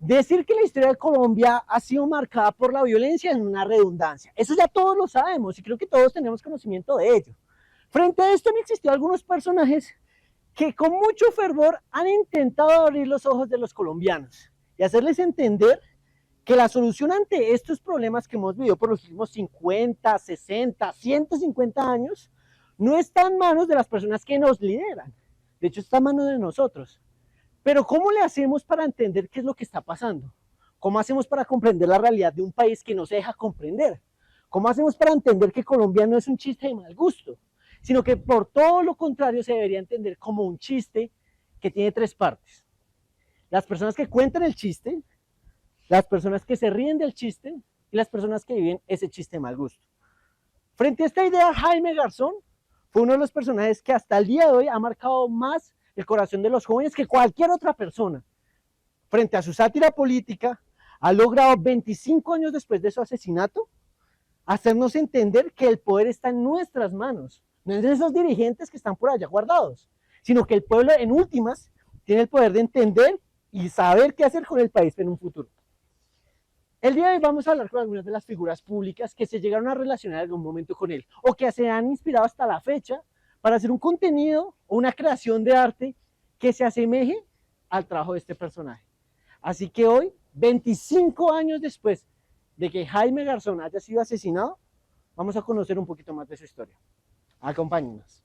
Decir que la historia de Colombia ha sido marcada por la violencia es una redundancia. Eso ya todos lo sabemos y creo que todos tenemos conocimiento de ello. Frente a esto han existido algunos personajes que con mucho fervor han intentado abrir los ojos de los colombianos y hacerles entender que la solución ante estos problemas que hemos vivido por los últimos 50, 60, 150 años no está en manos de las personas que nos lideran. De hecho, está en manos de nosotros. Pero ¿cómo le hacemos para entender qué es lo que está pasando? ¿Cómo hacemos para comprender la realidad de un país que no se deja comprender? ¿Cómo hacemos para entender que Colombia no es un chiste de mal gusto, sino que por todo lo contrario se debería entender como un chiste que tiene tres partes? Las personas que cuentan el chiste, las personas que se ríen del chiste y las personas que viven ese chiste de mal gusto. Frente a esta idea, Jaime Garzón fue uno de los personajes que hasta el día de hoy ha marcado más el corazón de los jóvenes que cualquier otra persona. Frente a su sátira política, ha logrado 25 años después de su asesinato hacernos entender que el poder está en nuestras manos, no es de esos dirigentes que están por allá guardados, sino que el pueblo en últimas tiene el poder de entender y saber qué hacer con el país en un futuro. El día de hoy vamos a hablar con algunas de las figuras públicas que se llegaron a relacionar en algún momento con él o que se han inspirado hasta la fecha para hacer un contenido o una creación de arte que se asemeje al trabajo de este personaje. Así que hoy, 25 años después de que Jaime Garzón haya sido asesinado, vamos a conocer un poquito más de su historia. Acompáñenos.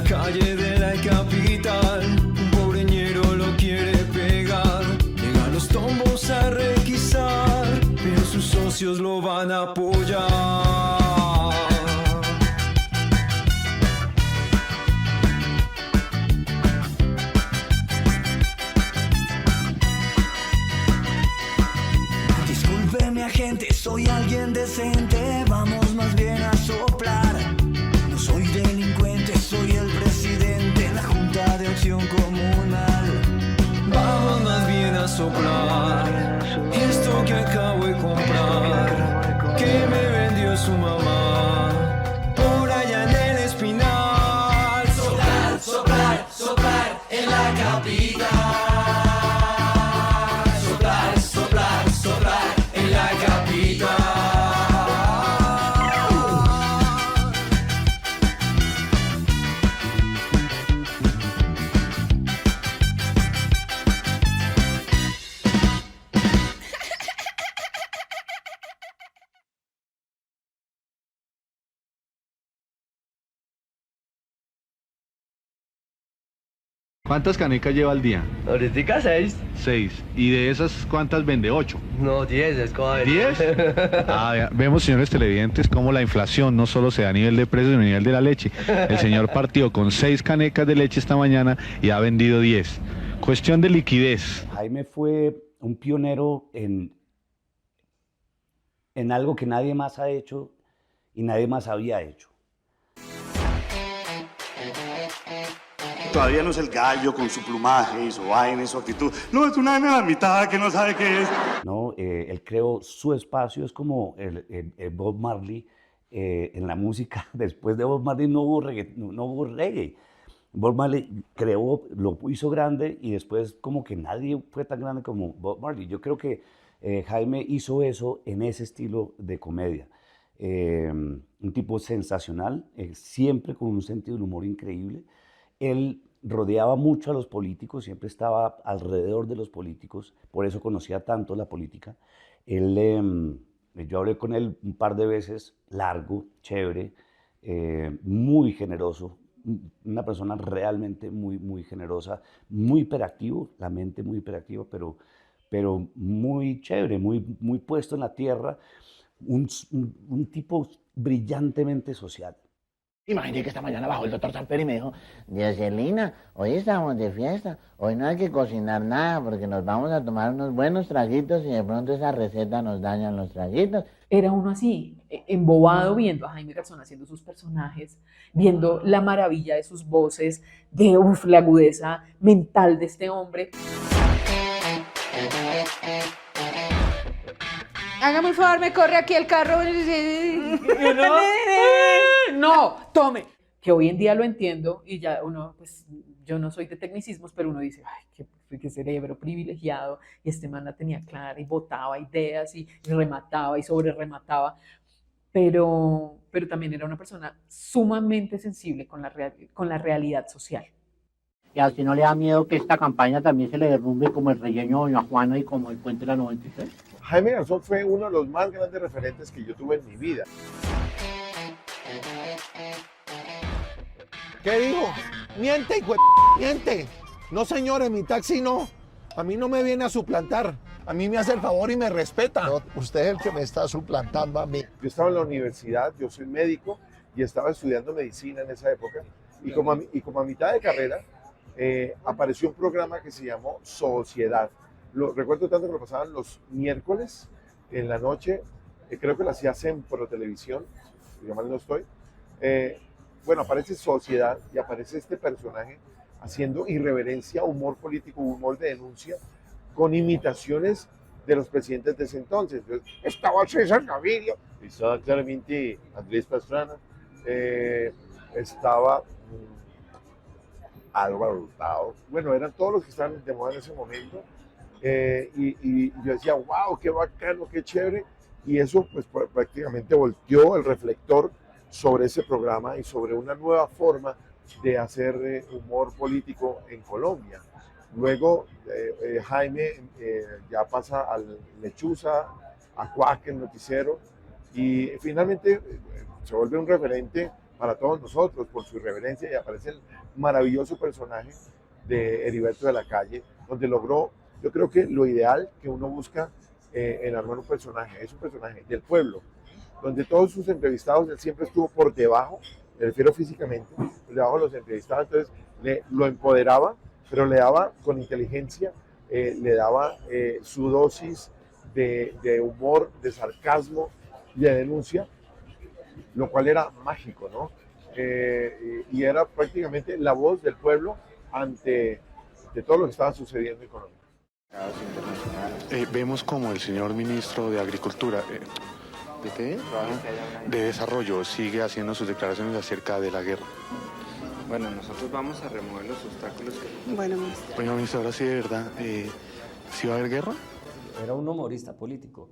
Calle de la capital, un pobreñero lo quiere pegar. Llegan los tombos a requisar, pero sus socios lo van a apoyar. Discúlpeme, agente, soy alguien decente. Vamos más bien a soplar. No soy delincuente, soy el presidente de la Junta de Acción Comunal. Vamos más bien a soplar esto que acabo de comprar, que me vendió su mamá por allá en el Espinal. Soplar, soplar, soplar en la capital. Soplar, soplar, soplar en la capital. ¿Cuántas canecas lleva al día? Ahorita 6. 6. ¿Y de esas cuántas vende? 8. No, 10, es como... ¿10? Vemos, señores televidentes, cómo la inflación no solo se da a nivel de precios, sino a nivel de la leche. El señor partió con 6 canecas de leche esta mañana y ha vendido 10. Cuestión de liquidez. Jaime fue un pionero en algo que nadie más ha hecho y nadie más había hecho. Todavía no es el gallo con su plumaje y su vaina y su actitud. No, es una nena a la mitad que no sabe qué es. ¿No? Él creó su espacio, es como el Bob Marley en la música. Después de Bob Marley no hubo reggae. Bob Marley creó, lo hizo grande y después como que nadie fue tan grande como Bob Marley. Yo creo que Jaime hizo eso en ese estilo de comedia. Un tipo sensacional, siempre con un sentido del humor increíble. Él rodeaba mucho a los políticos, siempre estaba alrededor de los políticos, por eso conocía tanto la política. Yo hablé con él un par de veces, largo, chévere, muy generoso, una persona realmente muy, muy generosa, muy hiperactivo, la mente muy hiperactiva, pero muy chévere, muy puesto en la tierra, un tipo brillantemente social. Imagínate que esta mañana bajó el doctor Samper y me dijo, Dioselina, hoy estamos de fiesta, hoy no hay que cocinar nada porque nos vamos a tomar unos buenos traguitos y de pronto esa receta nos dañan los traguitos. Era uno así, embobado viendo a Jaime Garzón haciendo sus personajes, viendo la maravilla de sus voces, de la agudeza mental de este hombre. Hágame un favor, me corre aquí el carro. No, tome. Que hoy en día lo entiendo y ya uno, pues yo no soy de tecnicismos, pero uno dice, ay, qué cerebro privilegiado. Y este man la tenía clara y botaba ideas y remataba y sobre remataba. Pero también era una persona sumamente sensible con la realidad social. Y así no le da miedo que esta campaña también se le derrumbe como el relleno de Doña Juana y como el puente de la 93. Jaime Garzón fue uno de los más grandes referentes que yo tuve en mi vida. ¿Qué dijo? Miente, hijo de miente. No, señor, en mi taxi no. A mí no me viene a suplantar. A mí me hace el favor y me respeta. No, usted es el que me está suplantando a mí. Yo estaba en la universidad, yo soy médico y estaba estudiando medicina en esa época. Y como a mitad de carrera apareció un programa que se llamó Sociedad. Recuerdo tanto que lo pasaban los miércoles en la noche. Creo que lo hacía Sempro Televisión, si yo mal no estoy. Bueno, aparece Sociedad y aparece este personaje haciendo irreverencia, humor político, humor de denuncia, con imitaciones de los presidentes de ese entonces. Entonces, estaba César Gaviria, estaba claramente Andrés Pastrana, estaba Álvaro Hurtado. Bueno, eran todos los que estaban de moda en ese momento. Y yo decía, wow, qué bacano, qué chévere. Y eso pues prácticamente volteó el reflector sobre ese programa y sobre una nueva forma de hacer humor político en Colombia. Luego Jaime ya pasa al Lechuza, a Cuac, el noticiero, y finalmente se vuelve un referente para todos nosotros por su irreverencia y aparece el maravilloso personaje de Heriberto de la Calle, donde logró, yo creo que lo ideal que uno busca en armar un personaje, es un personaje del pueblo, donde todos sus entrevistados, él siempre estuvo por debajo, me refiero físicamente, por debajo de los entrevistados, entonces lo empoderaba, pero le daba con inteligencia, le daba su dosis de humor, de sarcasmo y de denuncia, lo cual era mágico, ¿no? Y era prácticamente la voz del pueblo ante todo lo que estaba sucediendo en Colombia. Vemos como el señor ministro de Agricultura, ¿de qué? De Desarrollo, sigue haciendo sus declaraciones acerca de la guerra. Bueno, nosotros vamos a remover los obstáculos que... Bueno, ministro. Bueno, ministro, ahora sí de verdad, ¿sí va a haber guerra? Era un humorista político.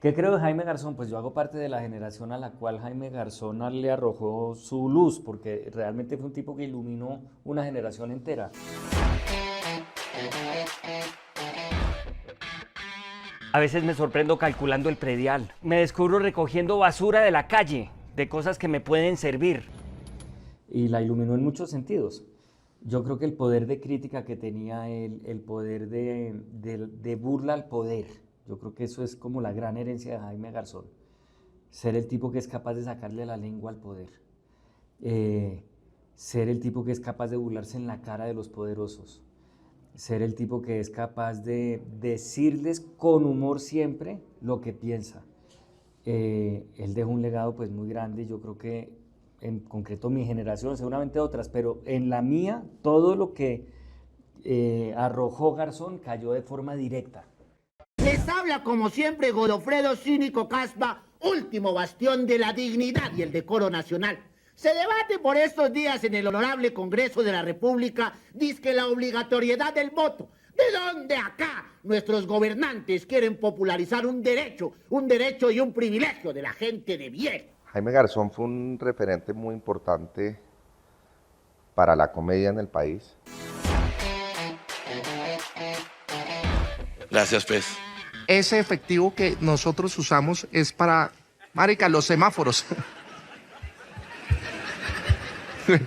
¿Qué creo de Jaime Garzón? Pues yo hago parte de la generación a la cual Jaime Garzón le arrojó su luz, porque realmente fue un tipo que iluminó una generación entera. A veces me sorprendo calculando el predial. Me descubro recogiendo basura de la calle, de cosas que me pueden servir. Y la iluminó en muchos sentidos. Yo creo que el poder de crítica que tenía él, el poder de burla al poder, yo creo que eso es como la gran herencia de Jaime Garzón. Ser el tipo que es capaz de sacarle la lengua al poder. Ser el tipo que es capaz de burlarse en la cara de los poderosos. Ser el tipo que es capaz de decirles con humor siempre lo que piensa. Él dejó un legado pues muy grande, yo creo que en concreto mi generación, seguramente otras, pero en la mía todo lo que arrojó Garzón cayó de forma directa. Les habla como siempre Godofredo Cínico Caspa, último bastión de la dignidad y el decoro nacional. Se debate por estos días en el Honorable Congreso de la República dizque la obligatoriedad del voto. ¿De dónde acá nuestros gobernantes quieren popularizar un derecho y un privilegio de la gente de bien? Jaime Garzón fue un referente muy importante para la comedia en el país. Gracias, pues. Ese efectivo que nosotros usamos es para, marica, los semáforos.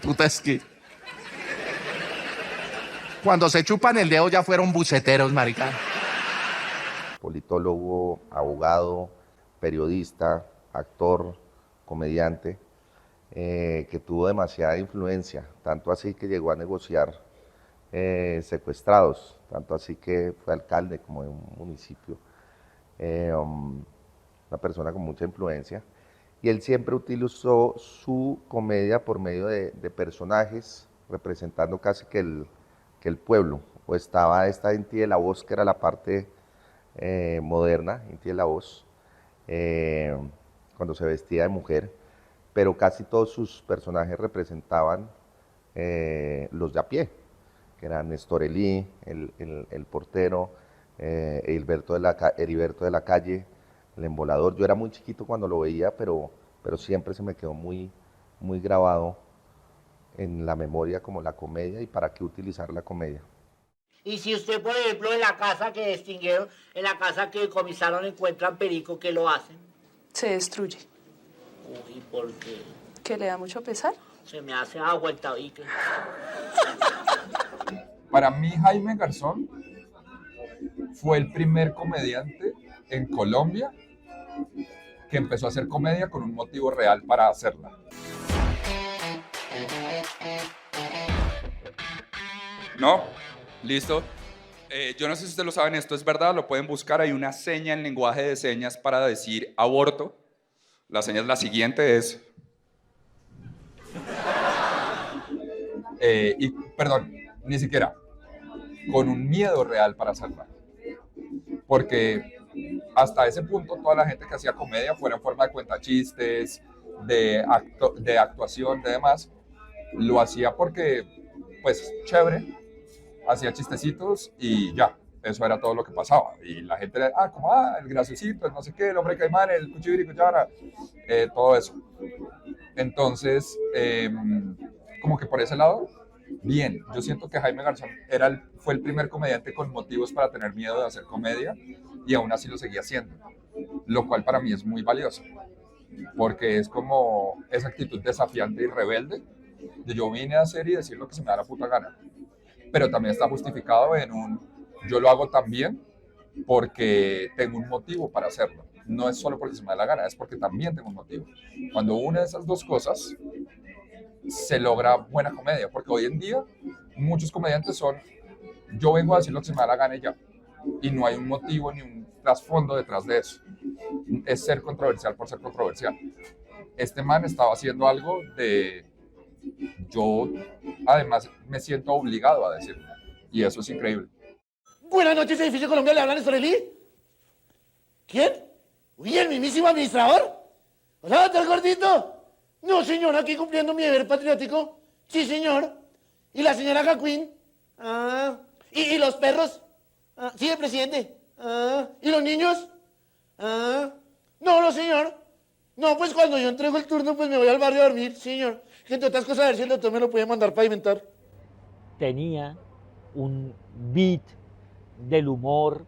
Puta, es que cuando se chupan el dedo ya fueron buceteros, marica. Politólogo, abogado, periodista, actor, comediante. que tuvo demasiada influencia, tanto así que llegó a negociar secuestrados, tanto así que fue alcalde como de un municipio, una persona con mucha influencia, y él siempre utilizó su comedia por medio de personajes representando casi que el pueblo. O estaba esta Inti de la Voz, que era la parte moderna, Inti de la Voz, cuando se vestía de mujer, pero casi todos sus personajes representaban los de a pie, que eran Néstor Elí, el portero, Heriberto de la Calle, el embolador. Yo era muy chiquito cuando lo veía, pero siempre se me quedó muy, muy grabado en la memoria como la comedia y para qué utilizar la comedia. Y si usted, por ejemplo, en la casa que extinguieron, en la casa que decomisaron encuentran perico, ¿qué lo hacen? Se destruye. Uy, ¿por qué? ¿Que le da mucho pesar? Se me hace agua el tabique. Para mí, Jaime Garzón fue el primer comediante en Colombia que empezó a hacer comedia con un motivo real para hacerla. No, listo. Yo no sé si ustedes lo saben, esto es verdad, lo pueden buscar. Hay una seña en lenguaje de señas para decir aborto. La seña es la siguiente, es... y perdón, ni siquiera. Con un miedo real para hacerla. Porque hasta ese punto toda la gente que hacía comedia, fuera en forma de cuentachistes, de actuación, de demás, lo hacía porque, pues, chévere, hacía chistecitos y ya, eso era todo lo que pasaba. Y la gente, el graciosito, el no sé qué, el hombre caimán, el cuchibiri, cuchara, todo eso. Entonces, como que por ese lado, bien, yo siento que Jaime Garzón fue el primer comediante con motivos para tener miedo de hacer comedia y aún así lo seguía haciendo, lo cual para mí es muy valioso, porque es como esa actitud desafiante y rebelde de yo vine a hacer y decir lo que se me da la puta gana, pero también está justificado en yo lo hago también porque tengo un motivo para hacerlo, no es solo porque se me da la gana, es porque también tengo un motivo. Cuando une esas dos cosas, se logra buena comedia, porque hoy en día muchos comediantes son yo vengo a decir lo que se me da la gana y ya, y no hay un motivo ni un trasfondo detrás de eso, es ser controversial por ser controversial. Este man estaba haciendo algo de yo además me siento obligado a decirlo y eso es increíble. Buenas noches, Edificio Colombia, ¿le hablan Néstor Elí? ¿Quién? Uy, el mismísimo administrador. Hola, doctor Gordito. No, señor, aquí cumpliendo mi deber patriótico. Sí, señor. ¿Y la señora Cacuín? Ah. ¿Y los perros? Ah. Sí, el presidente. Ah. ¿Y los niños? Ah. No, señor. No, pues cuando yo entrego el turno, pues me voy al barrio a dormir, señor. Que entre otras cosas, a ver si el doctor me lo puede mandar pavimentar. Tenía un beat del humor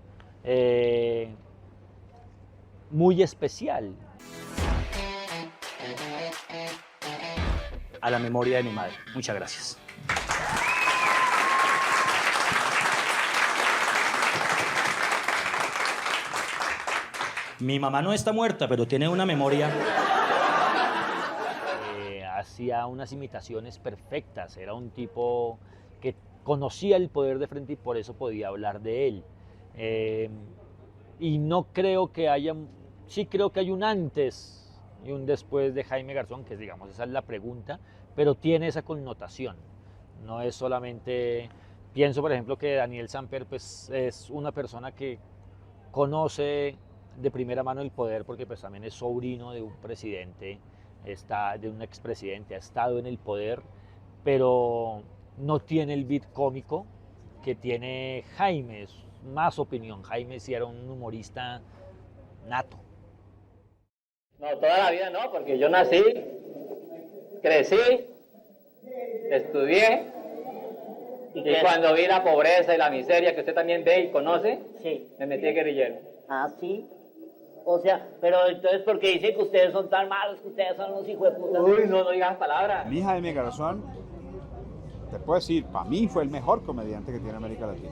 muy especial. A la memoria de mi madre. Muchas gracias. Mi mamá no está muerta, pero tiene una memoria. Hacía unas imitaciones perfectas. Era un tipo que conocía el poder de frente y por eso podía hablar de él. Y no creo que haya... Sí creo que hay un antes y un después de Jaime Garzón, que digamos, esa es la pregunta, pero tiene esa connotación. No es solamente... Pienso, por ejemplo, que Daniel Samper pues, es una persona que conoce de primera mano el poder, porque pues, también es sobrino de un presidente, de un expresidente, ha estado en el poder, pero no tiene el beat cómico que tiene Jaime, es más opinión. Jaime sí era un humorista nato. No, toda la vida no, porque yo nací, crecí, estudié, y cuando vi la pobreza y la miseria que usted también ve y conoce, sí, me metí guerrillero. Ah, sí. O sea, pero entonces, ¿por qué dicen que ustedes son tan malos, que ustedes son unos hijos de puta? Uy, no digas palabras. Mi Jaime Garzón, te puedo decir, para mí fue el mejor comediante que tiene América Latina.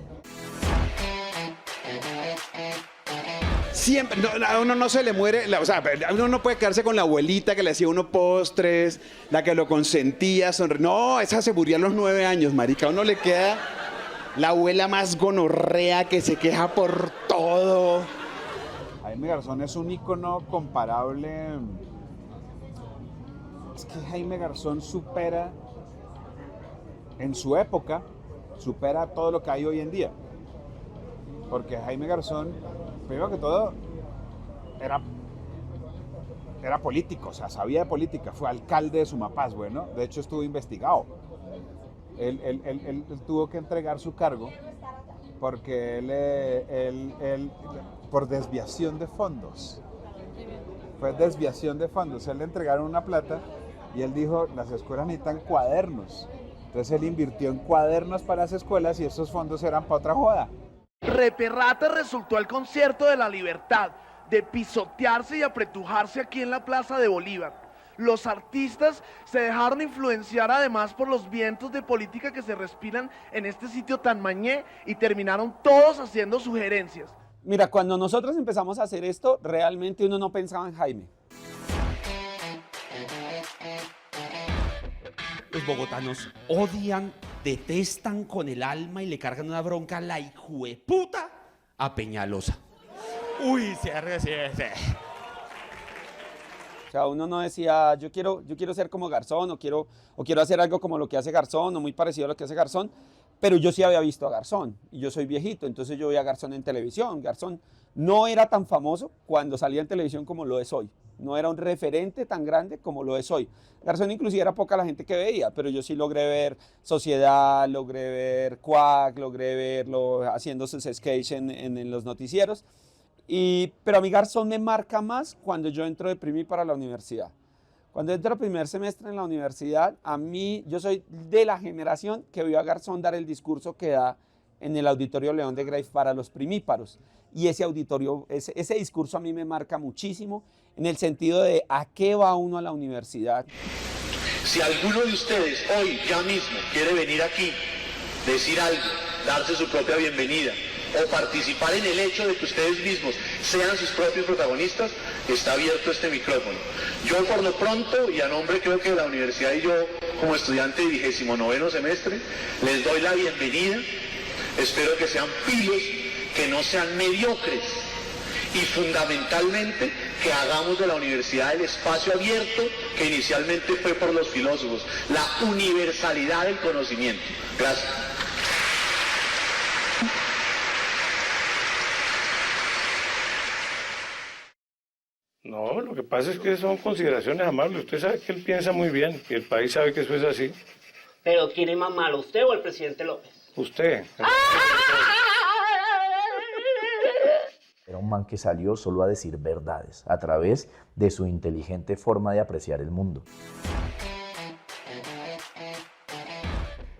siempre, a uno no se le muere, o sea, uno no puede quedarse con la abuelita que le hacía uno postres, la que lo consentía, no, esa se murió a los 9 años, marica, a uno le queda la abuela más gonorrea que se queja por todo. Jaime Garzón es un ícono comparable. Es que Jaime Garzón supera, en su época, supera todo lo que hay hoy en día. Porque Jaime Garzón, primero que todo, era político, o sea, sabía de política, fue alcalde de Sumapaz, ¿no? De hecho, estuvo investigado. Él tuvo que entregar su cargo porque él por desviación de fondos. Fue desviación de fondos. Él le entregaron una plata y él dijo, las escuelas necesitan cuadernos. Entonces él invirtió en cuadernos para las escuelas y esos fondos eran para otra joda. Reperrate resultó el concierto de la libertad, de pisotearse y apretujarse aquí en la Plaza de Bolívar. Los artistas se dejaron influenciar además por los vientos de política que se respiran en este sitio tan mañé y terminaron todos haciendo sugerencias. Mira, cuando nosotros empezamos a hacer esto, realmente uno no pensaba en Jaime. Los bogotanos odian, detestan con el alma y le cargan una bronca a la hijueputa a Peñalosa. Uy, sí. O sea, uno no decía, yo quiero ser como Garzón, o quiero hacer algo como lo que hace Garzón, o muy parecido a lo que hace Garzón, pero yo sí había visto a Garzón, y yo soy viejito, entonces yo veía a Garzón en televisión. Garzón no era tan famoso cuando salía en televisión como lo es hoy, no era un referente tan grande como lo es hoy. Garzón inclusive era poca la gente que veía, pero yo sí logré ver Sociedad, logré ver Quack, logré verlo haciendo sus sketches en los noticieros. Pero a mí Garzón me marca más cuando yo entro de primi para la universidad. Cuando entro el primer semestre en la universidad, yo soy de la generación que vio a Garzón dar el discurso que da en el Auditorio León de Greiff para los primíparos. Y ese discurso a mí me marca muchísimo en el sentido de a qué va uno a la universidad. Si alguno de ustedes hoy, ya mismo, quiere venir aquí, decir algo, darse su propia bienvenida, o participar en el hecho de que ustedes mismos sean sus propios protagonistas, está abierto este micrófono. Yo por lo pronto, y a nombre creo que de la universidad y yo como estudiante de 29º semestre, les doy la bienvenida. Espero que sean pilos, que no sean mediocres y fundamentalmente que hagamos de la universidad el espacio abierto que inicialmente fue por los filósofos, la universalidad del conocimiento. Gracias. No, lo que pasa es que son consideraciones amables. Usted sabe que él piensa muy bien y el país sabe que eso es así. ¿Pero quién es más malo, usted o el presidente López? Usted. Era un man que salió solo a decir verdades a través de su inteligente forma de apreciar el mundo.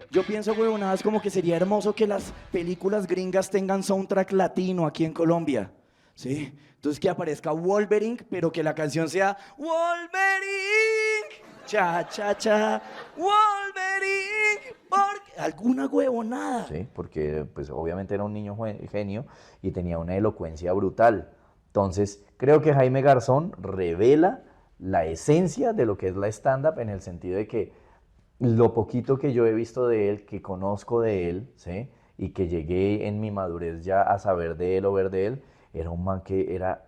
Yo pienso, huevonadas, como que sería hermoso que las películas gringas tengan soundtrack latino aquí en Colombia. ¿Sí? Entonces que aparezca Wolverine, pero que la canción sea Wolverine, cha, cha, cha, Wolverine, porque alguna huevonada. Sí, porque pues obviamente era un niño genio y tenía una elocuencia brutal. Entonces creo que Jaime Garzón revela la esencia de lo que es la stand-up en el sentido de que lo poquito que yo he visto de él, que conozco de él, ¿sí? Y que llegué en mi madurez ya a saber de él o ver de él, era un man que era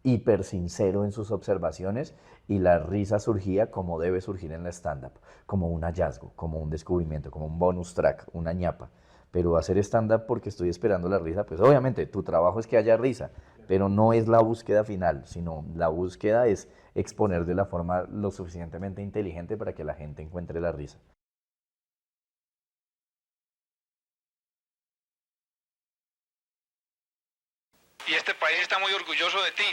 hiper sincero en sus observaciones y la risa surgía como debe surgir en la stand-up, como un hallazgo, como un descubrimiento, como un bonus track, una ñapa. Pero hacer stand-up porque estoy esperando la risa, pues obviamente tu trabajo es que haya risa, pero no es la búsqueda final, sino la búsqueda es exponer de la forma lo suficientemente inteligente para que la gente encuentre la risa. Y este país está muy orgulloso de ti.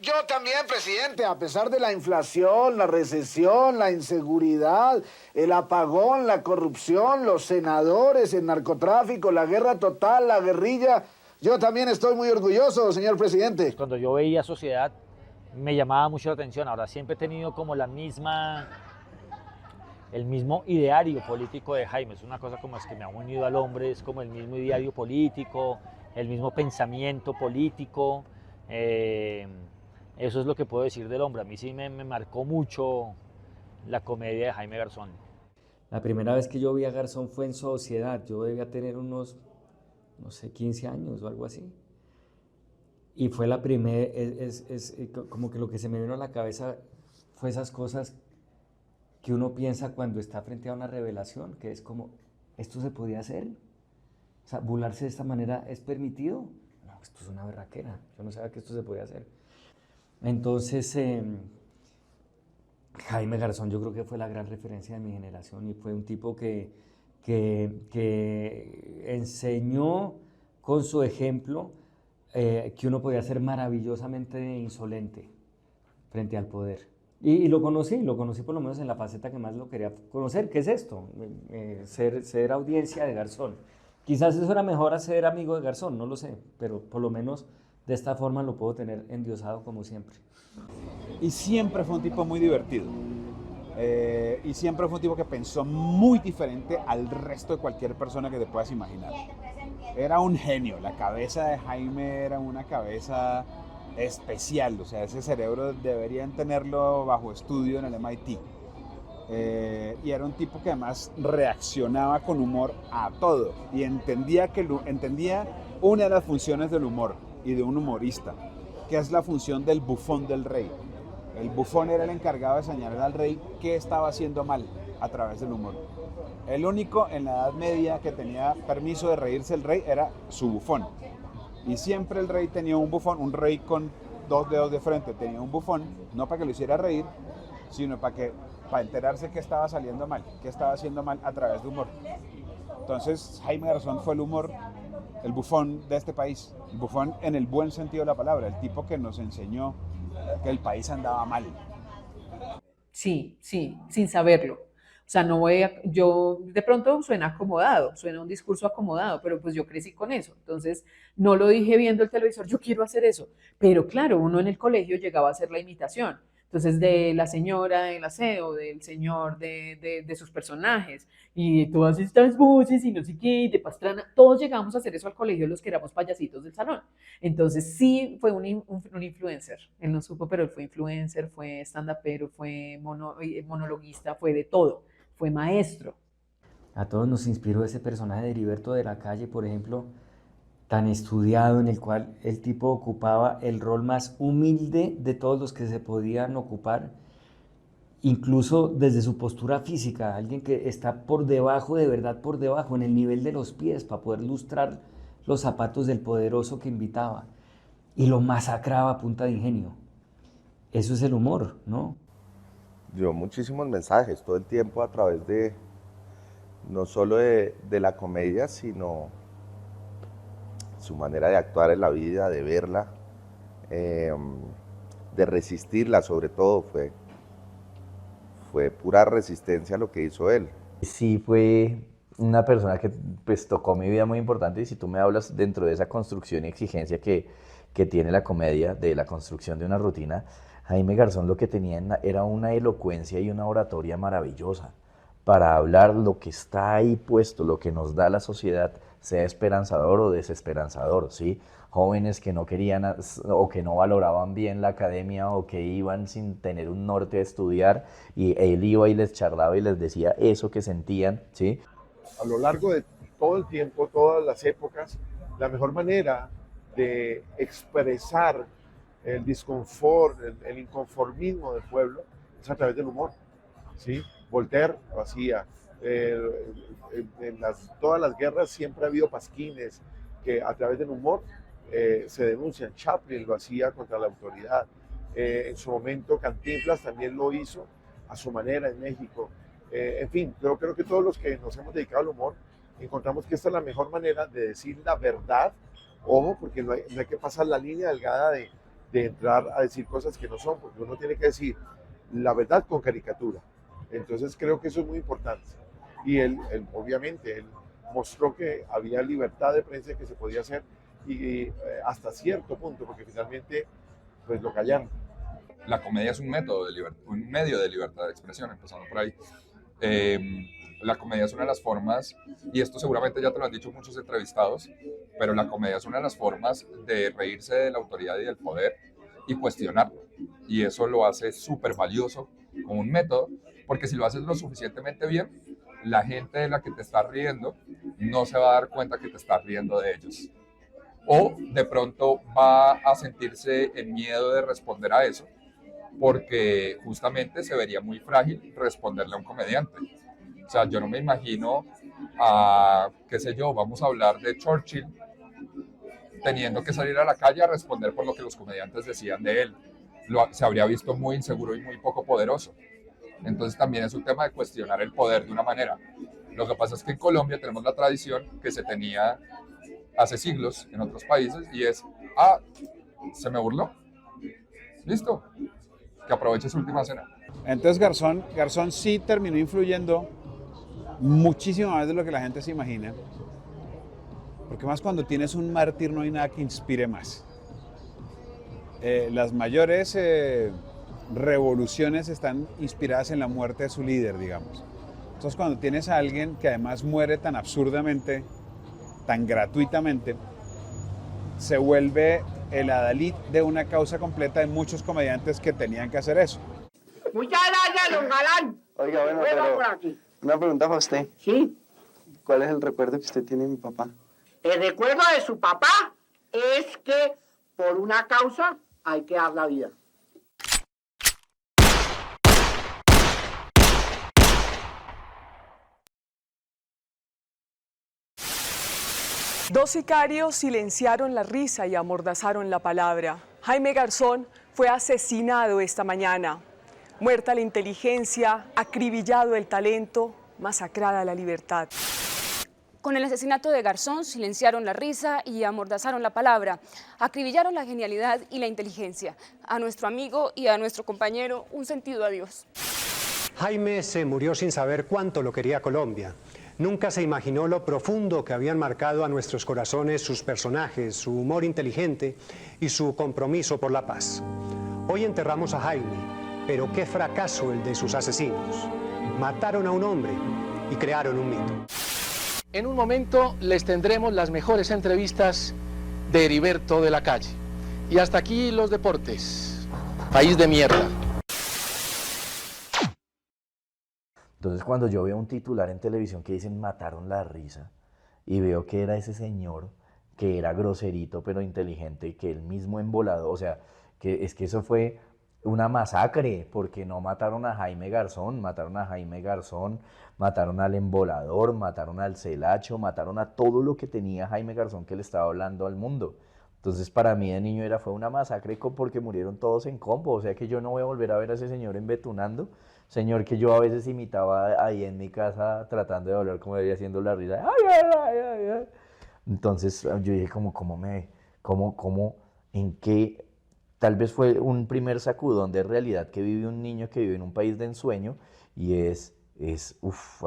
Yo también, presidente, a pesar de la inflación, la recesión, la inseguridad, el apagón, la corrupción, los senadores, el narcotráfico, la guerra total, la guerrilla, yo también estoy muy orgulloso, señor presidente. Cuando yo veía Sociedad me llamaba mucho la atención. Ahora siempre he tenido como el mismo ideario político de Jaime. Es una cosa como es que me ha unido al hombre, es como el mismo ideario político, el mismo pensamiento político. Eso es lo que puedo decir del hombre. A mí sí me marcó mucho la comedia de Jaime Garzón. La primera vez que yo vi a Garzón fue en Sociedad. Yo debía tener unos, no sé, 15 años o algo así. Y fue la primera, como que lo que se me vino a la cabeza fue esas cosas que uno piensa cuando está frente a una revelación, que es como, ¿esto se podía hacer? O sea, burlarse de esta manera es permitido. No, esto es una berraquera. Yo no sabía que esto se podía hacer. Entonces, Jaime Garzón yo creo que fue la gran referencia de mi generación y fue un tipo que enseñó con su ejemplo que uno podía ser maravillosamente insolente frente al poder. Y lo conocí por lo menos en la faceta que más lo quería conocer, que es esto, ser audiencia de Garzón. Quizás eso era mejor a ser amigo de Garzón, no lo sé, pero por lo menos de esta forma lo puedo tener endiosado como siempre. Y siempre fue un tipo muy divertido. Y siempre fue un tipo que pensó muy diferente al resto de cualquier persona que te puedas imaginar. Era un genio, la cabeza de Jaime era una cabeza especial, o sea, ese cerebro deberían tenerlo bajo estudio en el MIT. Y era un tipo que además reaccionaba con humor a todo y entendía una de las funciones del humor y de un humorista, que es la función del bufón del rey. El bufón era el encargado de señalar al rey qué estaba haciendo mal a través del humor. El único en la Edad Media que tenía permiso de reírse el rey era su bufón. Y siempre el rey tenía un bufón, un rey con 2 dedos de frente, tenía un bufón, no para que lo hiciera reír, sino para enterarse qué estaba saliendo mal, qué estaba haciendo mal a través de humor. Entonces Jaime Garzón fue el humor, el bufón de este país, el bufón en el buen sentido de la palabra, el tipo que nos enseñó que el país andaba mal. Sí, sin saberlo. O sea, yo de pronto suena acomodado, suena un discurso acomodado, pero pues yo crecí con eso. Entonces, no lo dije viendo el televisor, yo quiero hacer eso. Pero claro, uno en el colegio llegaba a hacer la imitación. Entonces, de la señora del aseo, del señor de sus personajes, y de todas estas voces y no sé qué, de Pastrana, todos llegamos a hacer eso al colegio, los que éramos payasitos del salón. Entonces, sí fue un influencer. Él no supo, pero él fue influencer, fue stand-upero, fue monologuista, fue de todo. Fue maestro. A todos nos inspiró ese personaje de Heriberto de la Calle, por ejemplo, tan estudiado, en el cual el tipo ocupaba el rol más humilde de todos los que se podían ocupar, incluso desde su postura física, alguien que está por debajo, de verdad por debajo, en el nivel de los pies, para poder lustrar los zapatos del poderoso que invitaba, y lo masacraba a punta de ingenio. Eso es el humor, ¿no? Dio muchísimos mensajes todo el tiempo a través de, no solo de la comedia, sino su manera de actuar en la vida, de verla, de resistirla sobre todo, fue pura resistencia lo que hizo él. Sí, fue una persona que pues tocó mi vida muy importante, y si tú me hablas dentro de esa construcción y exigencia que tiene la comedia, de la construcción de una rutina, Jaime Garzón lo que tenía era una elocuencia y una oratoria maravillosa para hablar lo que está ahí puesto, lo que nos da la sociedad, sea esperanzador o desesperanzador, ¿sí? Jóvenes que no querían o que no valoraban bien la academia o que iban sin tener un norte a estudiar, y él iba y les charlaba y les decía eso que sentían, ¿sí? A lo largo de todo el tiempo, todas las épocas, la mejor manera de expresar el disconfort, el inconformismo del pueblo es a través del humor, ¿sí? Voltaire lo hacía. En todas las guerras siempre ha habido pasquines que a través del humor se denuncian. Chaplin lo hacía contra la autoridad. En su momento Cantinflas también lo hizo a su manera en México. En fin, creo que todos los que nos hemos dedicado al humor encontramos que esta es la mejor manera de decir la verdad. Ojo, porque no hay que pasar la línea delgada de entrar a decir cosas que no son, porque uno tiene que decir la verdad con caricatura. Entonces creo que eso es muy importante. Y él obviamente, él mostró que había libertad de prensa, que se podía hacer, y hasta cierto punto, porque finalmente pues lo callaron. La comedia es un método de libertad, un medio de libertad de expresión, empezando por ahí. La comedia es una de las formas, y esto seguramente ya te lo han dicho muchos entrevistados, pero la comedia es una de las formas de reírse de la autoridad y del poder y cuestionarlo. Y eso lo hace súper valioso como un método, porque si lo haces lo suficientemente bien, la gente de la que te estás riendo no se va a dar cuenta que te estás riendo de ellos. O de pronto va a sentirse en miedo de responder a eso, porque justamente se vería muy frágil responderle a un comediante. O sea, yo no me imagino qué sé yo, vamos a hablar de Churchill teniendo que salir a la calle a responder por lo que los comediantes decían de él. Se habría visto muy inseguro y muy poco poderoso. Entonces también es un tema de cuestionar el poder de una manera. Lo que pasa es que en Colombia tenemos la tradición que se tenía hace siglos en otros países y es, se me burló, listo, que aproveche su última cena. Entonces Garzón sí terminó influyendo muchísimo más de lo que la gente se imagina, porque más cuando tienes un mártir no hay nada que inspire más. Las mayores revoluciones están inspiradas en la muerte de su líder, digamos. Entonces cuando tienes a alguien que además muere tan absurdamente, tan gratuitamente, se vuelve el adalid de una causa completa de muchos comediantes que tenían que hacer eso. Muchas gracias, don Galán. Oiga, bueno, Vuelva pero por aquí. una pregunta para usted. Sí. ¿Cuál es el recuerdo que usted tiene de mi papá? El recuerdo de su papá es que por una causa hay que dar la vida. Dos sicarios silenciaron la risa y amordazaron la palabra. Jaime Garzón fue asesinado esta mañana. Muerta la inteligencia, acribillado el talento, masacrada la libertad. Con el asesinato de Garzón silenciaron la risa y amordazaron la palabra, acribillaron la genialidad y la inteligencia. A nuestro amigo y a nuestro compañero, un sentido adiós. Jaime se murió sin saber cuánto lo quería Colombia. Nunca se imaginó lo profundo que habían marcado a nuestros corazones sus personajes, su humor inteligente y su compromiso por la paz. Hoy enterramos a Jaime, pero qué fracaso el de sus asesinos. Mataron a un hombre y crearon un mito. En un momento les tendremos las mejores entrevistas de Heriberto de la Calle. Y hasta aquí los deportes. País de mierda. Entonces cuando yo veo un titular en televisión que dicen mataron la risa y veo que era ese señor que era groserito pero inteligente, que él mismo embolado, o sea, que es que eso fue una masacre, porque no mataron a Jaime Garzón, mataron a Jaime Garzón, mataron al embolador, mataron al celacho, mataron a todo lo que tenía Jaime Garzón que le estaba hablando al mundo. Entonces para mí de niño fue una masacre porque murieron todos en combo, o sea que yo no voy a volver a ver a ese señor embetunando, señor que yo a veces imitaba ahí en mi casa tratando de hablar como debería haciendo la risa. Entonces yo dije en qué, tal vez fue un primer sacudón de realidad que vive un niño que vive en un país de ensueño y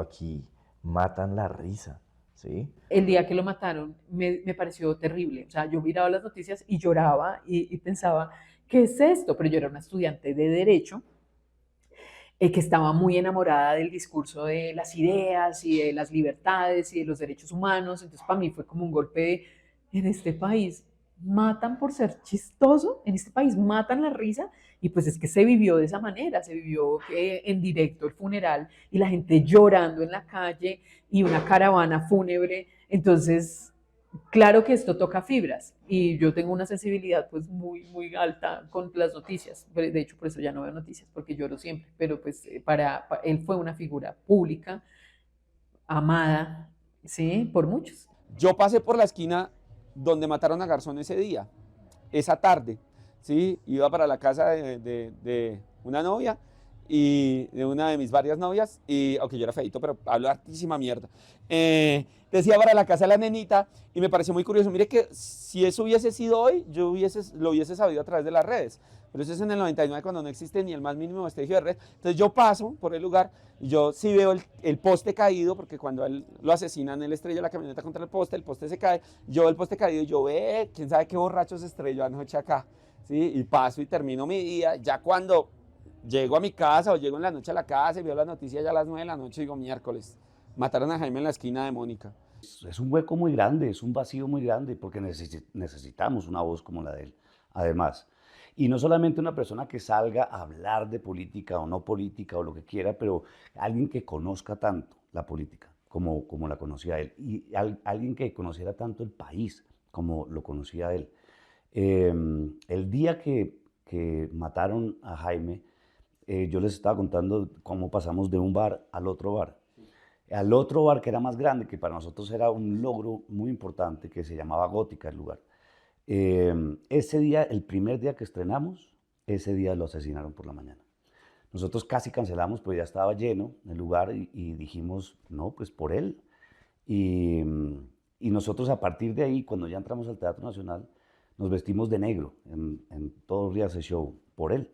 aquí matan la risa. ¿Sí? El día que lo mataron me pareció terrible. O sea, yo miraba las noticias y lloraba y pensaba, ¿qué es esto? Pero yo era una estudiante de Derecho que estaba muy enamorada del discurso de las ideas y de las libertades y de los derechos humanos. Entonces, para mí fue como un golpe en este país matan por ser chistoso, en este país matan la risa, y pues es que se vivió de esa manera, se vivió en directo el funeral y la gente llorando en la calle y una caravana fúnebre. Entonces, claro que esto toca fibras y yo tengo una sensibilidad pues muy, muy alta con las noticias. De hecho, por eso ya no veo noticias, porque lloro siempre, pero pues para él fue una figura pública, amada, ¿sí? Por muchos. Yo pasé por la esquina donde mataron a Garzón ese día, esa tarde, ¿sí? Iba para la casa de una novia y de una de mis varias novias, y aunque yo era feito, pero hablo hartísima mierda. Decía para la casa de la nenita y me pareció muy curioso. Mire que si eso hubiese sido hoy, yo lo hubiese sabido a través de las redes, pero eso es en el 99 cuando no existe ni el más mínimo vestigio de red. Entonces yo paso por el lugar y yo sí veo el poste caído, porque cuando a él lo asesinan, él estrella la camioneta contra el poste se cae, yo veo el poste caído y yo quién sabe qué borracho se estrelló anoche acá, ¿sí? Y paso y termino mi día. Ya cuando llego a mi casa o llego en la noche a la casa y veo las noticias ya a las 9 de la noche, digo miércoles, Mataron a Jaime en la esquina de Mónica. Es un hueco muy grande, es un vacío muy grande, porque necesitamos una voz como la de él, además. Y no solamente una persona que salga a hablar de política o no política o lo que quiera, pero alguien que conozca tanto la política como la conocía él, y alguien que conociera tanto el país como lo conocía él. El día que mataron a Jaime, yo les estaba contando cómo pasamos de un bar al otro bar. Al otro bar que era más grande, que para nosotros era un logro muy importante, que se llamaba Gótica el lugar. Ese día, el primer día que estrenamos, ese día lo asesinaron por la mañana. Nosotros casi cancelamos, pues ya estaba lleno el lugar y dijimos, no, pues por él. Y nosotros a partir de ahí, cuando ya entramos al Teatro Nacional, nos vestimos de negro en todo el día ese show por él.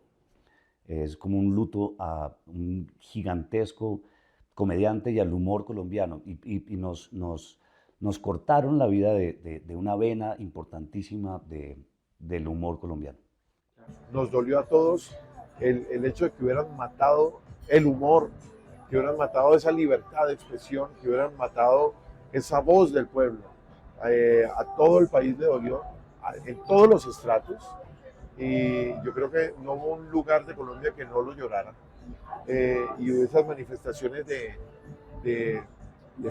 Es como un luto a un gigantesco comediante y al humor colombiano. Y nos cortaron la vida de una vena importantísima del humor colombiano. Nos dolió a todos el hecho de que hubieran matado el humor, que hubieran matado esa libertad de expresión, que hubieran matado esa voz del pueblo. A todo el país le dolió, en todos los estratos, y yo creo que no hubo un lugar de Colombia que no lo llorara. Y esas manifestaciones de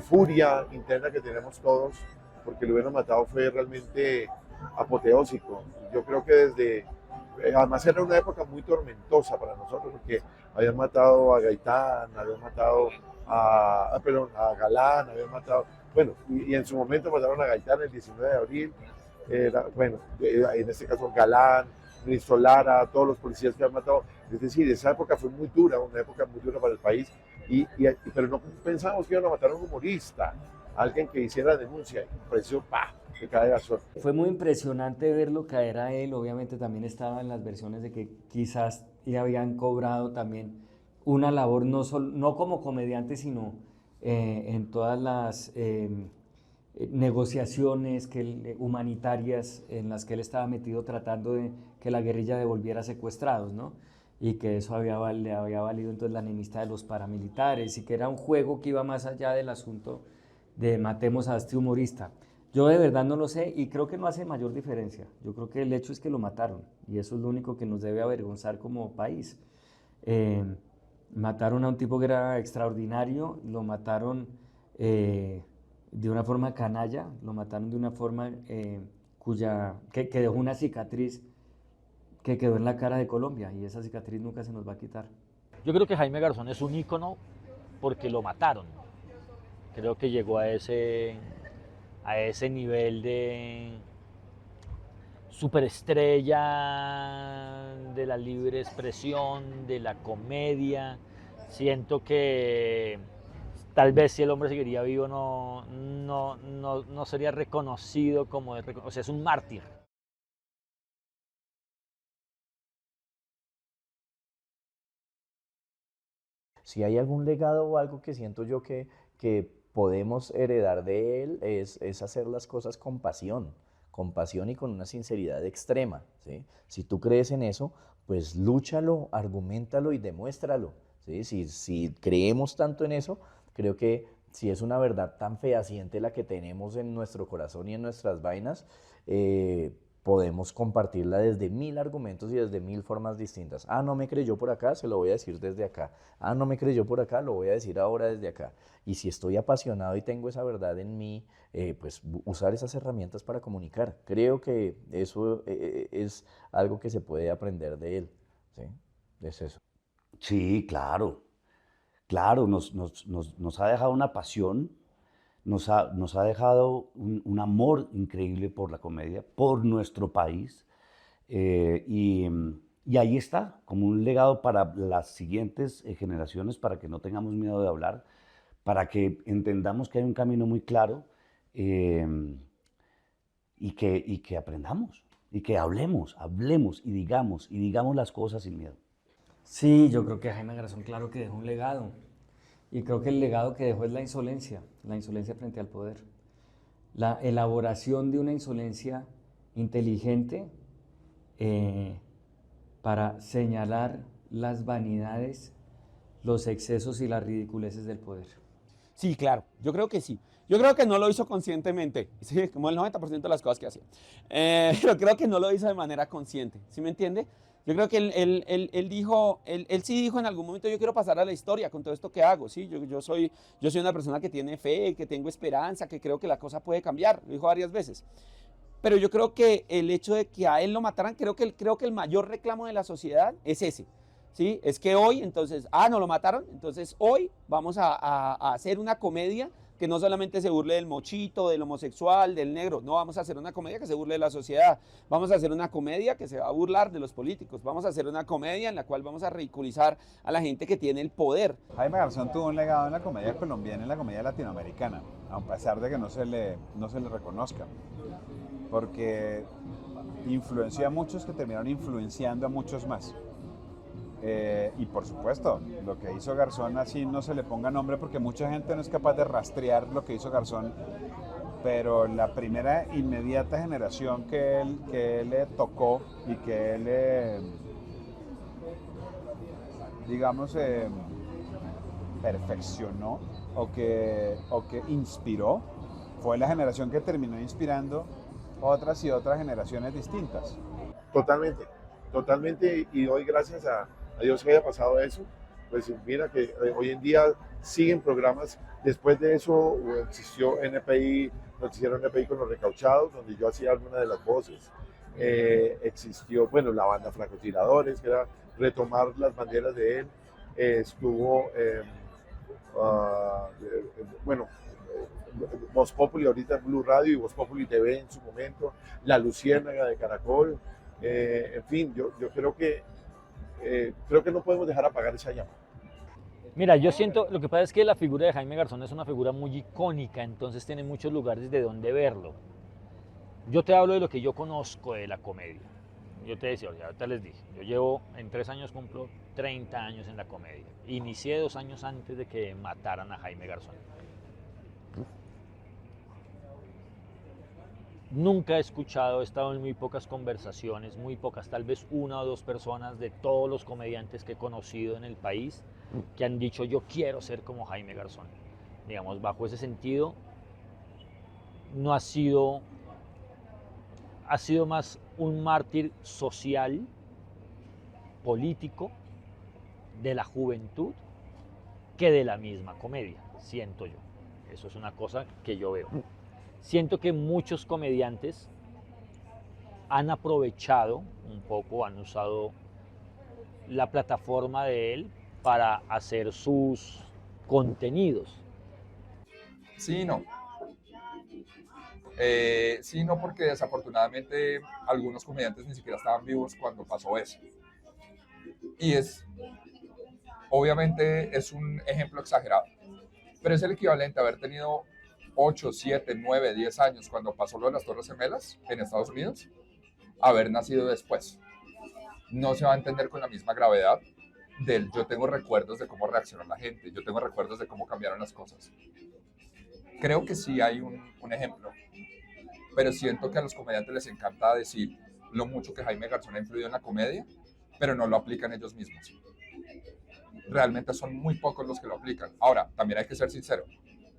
furia interna que tenemos todos, porque lo hubieran matado, fue realmente apoteósico. Yo creo que además era una época muy tormentosa para nosotros, porque habían matado a Gaitán, habían matado a Galán, habían matado, bueno, y en su momento mataron a Gaitán el 19 de abril, en este caso Galán, ministro Lara, todos los policías que han matado. Es decir, esa época fue muy dura, una época muy dura para el país, pero no pensábamos que iban a matar a un humorista, alguien que hiciera denuncia, y pareció, que cae Garzón. Fue muy impresionante verlo caer a él. Obviamente también estaba en las versiones de que quizás le habían cobrado también una labor no como comediante, sino en todas las negociaciones humanitarias en las que él estaba metido, tratando de que la guerrilla devolviera secuestrados, ¿no? Y que eso le había valido entonces la enemistad de los paramilitares, y que era un juego que iba más allá del asunto de matemos a este humorista. Yo de verdad no lo sé, y creo que no hace mayor diferencia. Yo creo que el hecho es que lo mataron, y eso es lo único que nos debe avergonzar como país. Mataron a un tipo que era extraordinario, lo mataron de una forma canalla, lo mataron de una forma que dejó una cicatriz que quedó en la cara de Colombia, y esa cicatriz nunca se nos va a quitar. Yo creo que Jaime Garzón es un ícono porque lo mataron. Creo que llegó a ese nivel de superestrella, de la libre expresión, de la comedia. Siento que tal vez si el hombre seguiría vivo no sería reconocido como, o sea, es un mártir. Si hay algún legado o algo que siento yo que podemos heredar de él, es hacer las cosas con pasión y con una sinceridad extrema, ¿sí? Si tú crees en eso, pues lúchalo, argumentalo y demuéstralo, ¿sí? Si creemos tanto en eso, creo que si es una verdad tan fehaciente la que tenemos en nuestro corazón y en nuestras vainas, podemos compartirla desde 1000 argumentos y desde 1000 formas distintas. Ah, no me creyó por acá, se lo voy a decir desde acá. Ah, no me creyó por acá, lo voy a decir ahora desde acá. Y si estoy apasionado y tengo esa verdad en mí, pues usar esas herramientas para comunicar. Creo que eso es algo que se puede aprender de él, ¿sí? Es eso. Sí, claro. Claro, nos ha dejado una pasión. Nos ha dejado un amor increíble por la comedia, por nuestro país, y ahí está, como un legado para las siguientes generaciones, para que no tengamos miedo de hablar, para que entendamos que hay un camino muy claro, y que aprendamos, y que hablemos y digamos las cosas sin miedo. Sí, yo creo que Jaime Garzón, claro que dejó un legado. Y creo que el legado que dejó es la insolencia frente al poder. La elaboración de una insolencia inteligente para señalar las vanidades, los excesos y las ridiculeces del poder. Sí, claro, yo creo que sí. Yo creo que no lo hizo conscientemente, sí, como el 90% de las cosas que hacía. Pero creo que no lo hizo de manera consciente, ¿sí me entiende? Yo creo que él sí dijo en algún momento, yo quiero pasar a la historia con todo esto que hago, ¿sí? Yo soy una persona que tiene fe, que tengo esperanza, que creo que la cosa puede cambiar, lo dijo varias veces. Pero yo creo que el hecho de que a él lo mataran, creo que el mayor reclamo de la sociedad es ese, ¿sí? Es que hoy, entonces, no lo mataron, entonces hoy vamos a hacer una comedia que no solamente se burle del mochito, del homosexual, del negro, no, vamos a hacer una comedia que se burle de la sociedad, vamos a hacer una comedia que se va a burlar de los políticos, vamos a hacer una comedia en la cual vamos a ridiculizar a la gente que tiene el poder. Jaime Garzón tuvo un legado en la comedia colombiana y en la comedia latinoamericana, a pesar de que no se le reconozca, porque influenció a muchos que terminaron influenciando a muchos más. Y por supuesto, lo que hizo Garzón, así no se le ponga nombre porque mucha gente no es capaz de rastrear lo que hizo Garzón, pero la primera inmediata generación que él le tocó y que él, digamos, perfeccionó o que inspiró, fue la generación que terminó inspirando otras y otras generaciones distintas. Totalmente, totalmente, y doy gracias a Dios que haya pasado eso. Pues mira que hoy en día siguen programas. Después de eso existió NPI, noticiero NPI con los recauchados, donde yo hacía alguna de las voces. Existió, bueno, la banda Francotiradores, que era retomar las banderas de él. Estuvo, bueno, Voz Populi ahorita en Blue Radio y Voz Populi TV en su momento, La Luciérnaga de Caracol. En fin, yo creo que no podemos dejar apagar esa llama. Mira, yo siento, lo que pasa es que la figura de Jaime Garzón es una figura muy icónica, entonces tiene muchos lugares de donde verlo. Yo te hablo de lo que yo conozco de la comedia. Yo te decía, ahorita les dije, yo llevo, en 3 años cumplo 30 años en la comedia. Inicié 2 años antes de que mataran a Jaime Garzón. Nunca he escuchado, he estado en muy pocas conversaciones, muy pocas, tal vez 1 o 2 personas de todos los comediantes que he conocido en el país que han dicho yo quiero ser como Jaime Garzón. Digamos, bajo ese sentido, no ha sido más un mártir social, político, de la juventud, que de la misma comedia, siento yo. Eso es una cosa que yo veo. Siento que muchos comediantes han aprovechado un poco, han usado la plataforma de él para hacer sus contenidos. Sí, no. Sí, no, porque desafortunadamente algunos comediantes ni siquiera estaban vivos cuando pasó eso. Y obviamente es un ejemplo exagerado, pero es el equivalente a haber tenido 8, 7, 9, 10 años cuando pasó lo de las Torres Gemelas en Estados Unidos, haber nacido después. No se va a entender con la misma gravedad del yo tengo recuerdos de cómo reaccionó la gente, yo tengo recuerdos de cómo cambiaron las cosas. Creo que sí hay un ejemplo, pero siento que a los comediantes les encanta decir lo mucho que Jaime Garzón ha influido en la comedia, pero no lo aplican ellos mismos. Realmente son muy pocos los que lo aplican. Ahora, también hay que ser sincero.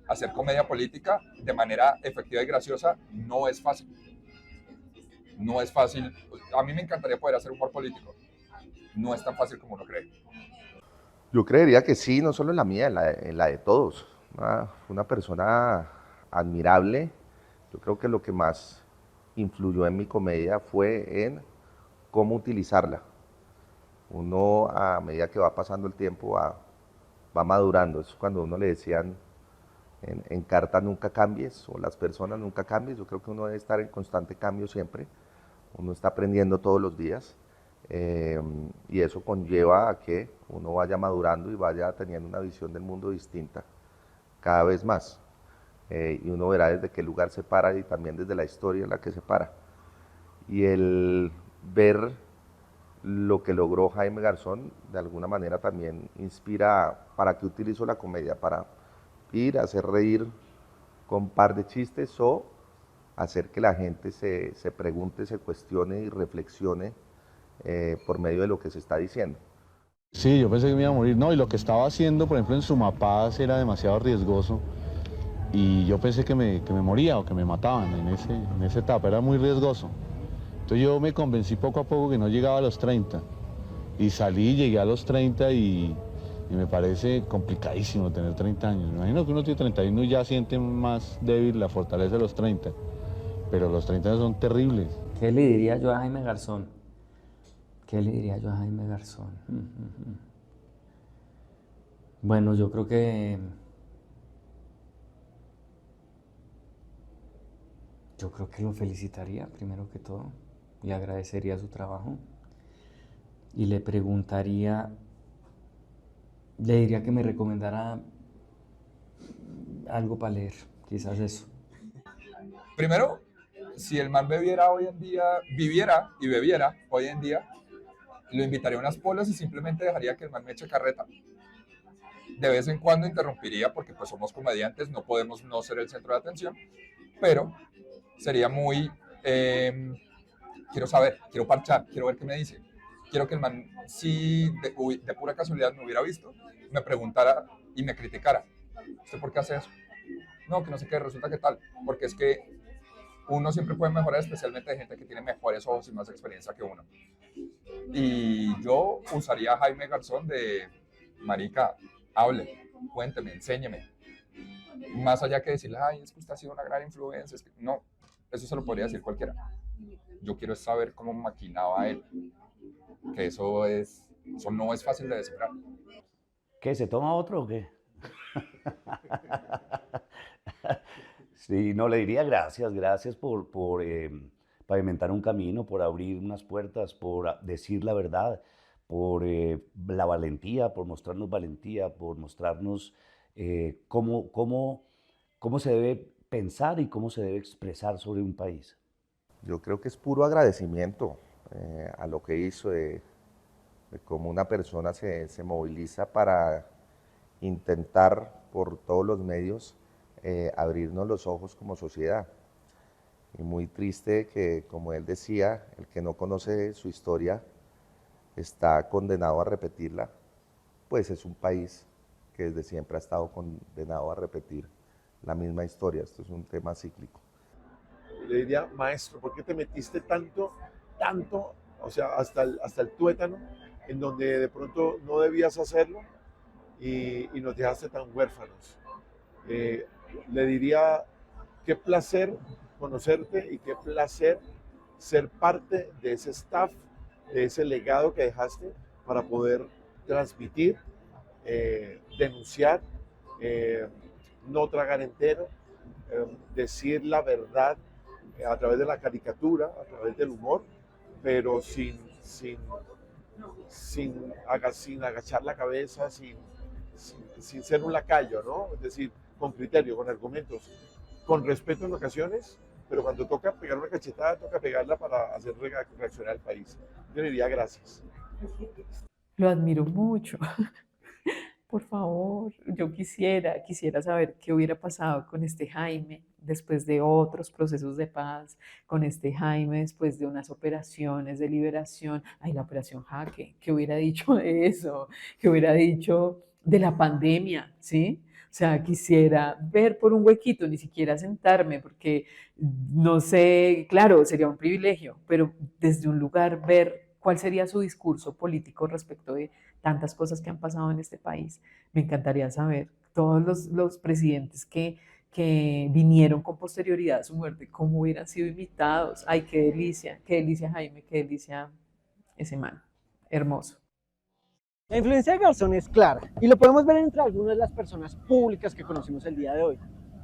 Hacer comedia política de manera efectiva y graciosa no es fácil. No es fácil. A mí me encantaría poder hacer humor político. No es tan fácil como uno cree. Yo creería que sí, no solo en la mía, en la de todos. Una persona admirable. Yo creo que lo que más influyó en mi comedia fue en cómo utilizarla. Uno, a medida que va pasando el tiempo, va madurando. Eso cuando uno le decían en carta nunca cambies, o las personas nunca cambies. Yo creo que uno debe estar en constante cambio siempre. Uno está aprendiendo todos los días. Y eso conlleva a que uno vaya madurando y vaya teniendo una visión del mundo distinta cada vez más. Y uno verá desde qué lugar se para y también desde la historia en la que se para. Y el ver lo que logró Jaime Garzón, de alguna manera también inspira para qué utilizo la comedia, para ir a hacer reír con un par de chistes o hacer que la gente se pregunte, se cuestione y reflexione por medio de lo que se está diciendo. Sí, yo pensé que me iba a morir. No, y lo que estaba haciendo, por ejemplo, en Sumapaz era demasiado riesgoso. Y yo pensé que me moría o que me mataban en esa etapa. Era muy riesgoso. Entonces yo me convencí poco a poco que no llegaba a los 30. Y salí, llegué a los 30 y me parece complicadísimo tener 30 años. Me imagino que uno tiene 31 y ya siente más débil la fortaleza de los 30. Pero los 30 años son terribles. ¿Qué le diría yo a Jaime Garzón? ¿Qué le diría yo a Jaime Garzón? Bueno, yo creo que... lo felicitaría, primero que todo. Le agradecería su trabajo. Y le preguntaría... Le diría que me recomendara algo para leer, quizás eso. Primero, si el man viviera hoy en día hoy en día, lo invitaría a unas polas y simplemente dejaría que el man me eche carreta. De vez en cuando interrumpiría porque pues somos comediantes, no podemos no ser el centro de atención, pero sería muy, quiero saber, quiero parchar, quiero ver qué me dice. Quiero que el man, si de pura casualidad me hubiera visto, me preguntara y me criticara. ¿Usted por qué hace eso? No, que no sé qué, resulta que tal. Porque es que uno siempre puede mejorar, especialmente de gente que tiene mejores ojos y más experiencia que uno. Y yo usaría a Jaime Garzón de, marica, hable, cuénteme, enséñeme. Más allá que decirle, ay, es que usted ha sido una gran influencia. Es que, no, eso se lo podría decir cualquiera. Yo quiero saber cómo maquinaba él. Que eso no es fácil de descifrar. ¿Qué? ¿Se toma otro o qué? Sí, no, le diría gracias por pavimentar un camino, por abrir unas puertas, por decir la verdad, por la valentía, por mostrarnos valentía, por mostrarnos cómo se debe pensar y cómo se debe expresar sobre un país. Yo creo que es puro agradecimiento a lo que hizo, de cómo una persona se moviliza para intentar por todos los medios abrirnos los ojos como sociedad. Y muy triste que, como él decía, el que no conoce su historia está condenado a repetirla, pues es un país que desde siempre ha estado condenado a repetir la misma historia. Esto es un tema cíclico. Le diría, maestro, ¿por qué te metiste tanto, o sea, hasta el tuétano, en donde de pronto no debías hacerlo y nos dejaste tan huérfanos? Le diría, qué placer conocerte y qué placer ser parte de ese staff, de ese legado que dejaste para poder transmitir, denunciar, no tragar entero, decir la verdad a través de la caricatura, a través del humor, pero sin agachar la cabeza, sin ser un lacayo, ¿no? Es decir, con criterio, con argumentos, con respeto en ocasiones, pero cuando toca pegar una cachetada, toca pegarla para hacer reaccionar al país. Yo le diría gracias. Lo admiro mucho. Por favor, yo quisiera saber qué hubiera pasado con este Jaime después de otros procesos de paz, con este Jaime después de unas operaciones de liberación. Ay, la operación Jaque, ¿qué hubiera dicho de eso? ¿Qué hubiera dicho de la pandemia? ¿Sí? O sea, quisiera ver por un huequito, ni siquiera sentarme, porque no sé, claro, sería un privilegio, pero desde un lugar ver cuál sería su discurso político respecto de tantas cosas que han pasado en este país. Me encantaría saber todos los presidentes que vinieron con posterioridad a su muerte, cómo hubieran sido invitados. Ay, qué delicia Jaime, qué delicia ese man, hermoso. La influencia de Garzón es clara y lo podemos ver entre algunas de las personas públicas que conocimos el día de hoy.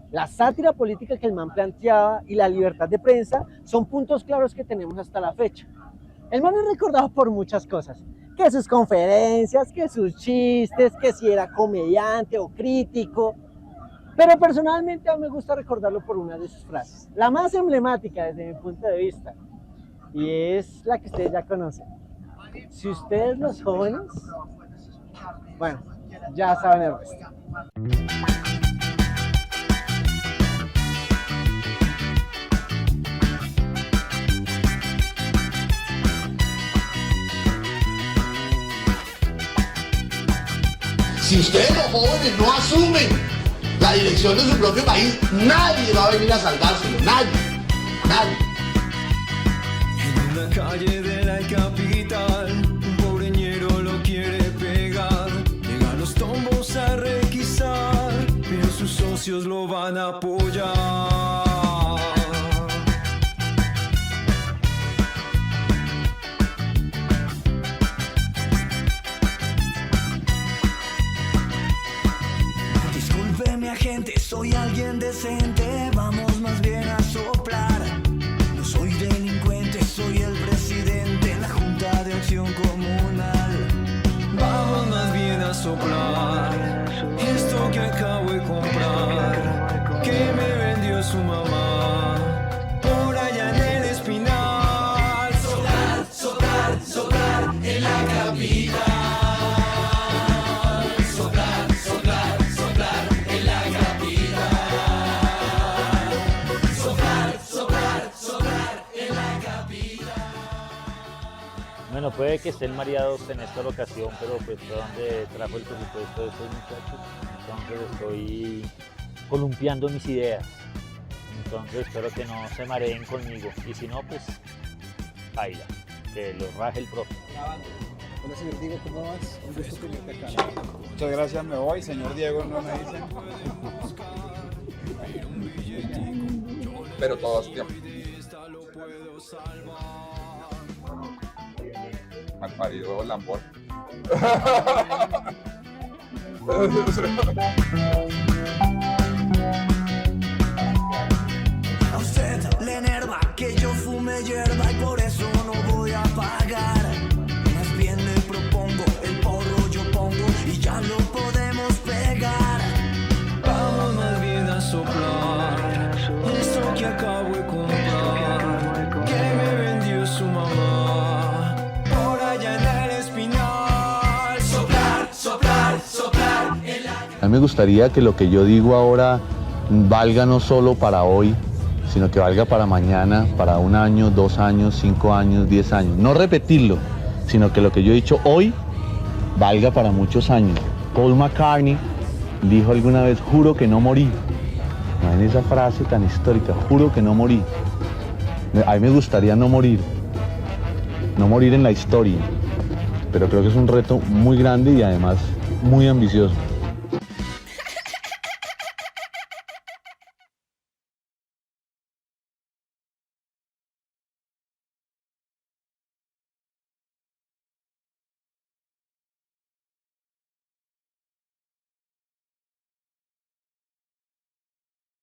La sátira política que el man planteaba y la libertad de prensa son puntos claros que tenemos hasta la fecha. El man es recordado por muchas cosas, que sus conferencias, que sus chistes, que si era comediante o crítico, pero personalmente a mí me gusta recordarlo por una de sus frases, la más emblemática desde mi punto de vista, y es la que ustedes ya conocen. Si ustedes los jóvenes, bueno, ya saben el resto. Si ustedes los jóvenes no asumen la dirección de su propio país, nadie va a venir a salvárselo, nadie. En una calle de la capital, un pobreñero lo quiere pegar. Llegan los tombos a requisar, pero sus socios lo van a apoyar. Disculpe mi agente, soy alguien decente, vamos más bien a soplar. No soy delincuente, soy el presidente en la Junta de Acción Comunal. Vamos más bien a soplar esto que acabo de comprar, que me vendió su mamá por allá en el Espinal. Soplar, soplar, soplar en la capital. Bueno, puede que estén mareados en esta ocasión, pero pues fue donde trajo el presupuesto de estos muchachos. Entonces estoy columpiando mis ideas. Entonces espero que no se mareen conmigo. Y si no, pues baila, que lo raje el profe. Hola, señor Diego, ¿cómo vas? Un gusto tenerte acá. Muchas gracias, me voy. Señor Diego, no me dicen. Pero todo a su tiempo. Malparido Lambón. A usted le enerva que yo fume hierba y por eso no voy a pagar. Más bien le propongo, el porro yo pongo y ya lo podemos pegar. Vamos más bien a soplar esto que acabo de comprar, que me vendió su mamá por allá en el Espinal. Soplar, soplar, soplar en la... A mí me gustaría que lo que yo digo ahora valga no solo para hoy, sino que valga para mañana, para 1 año, 2 años, 5 años, 10 años. No repetirlo, sino que lo que yo he dicho hoy valga para muchos años. Paul McCartney dijo alguna vez, juro que no morí. ¿No ven esa frase tan histórica? Juro que no morí. A mí me gustaría no morir en la historia, pero creo que es un reto muy grande y además muy ambicioso.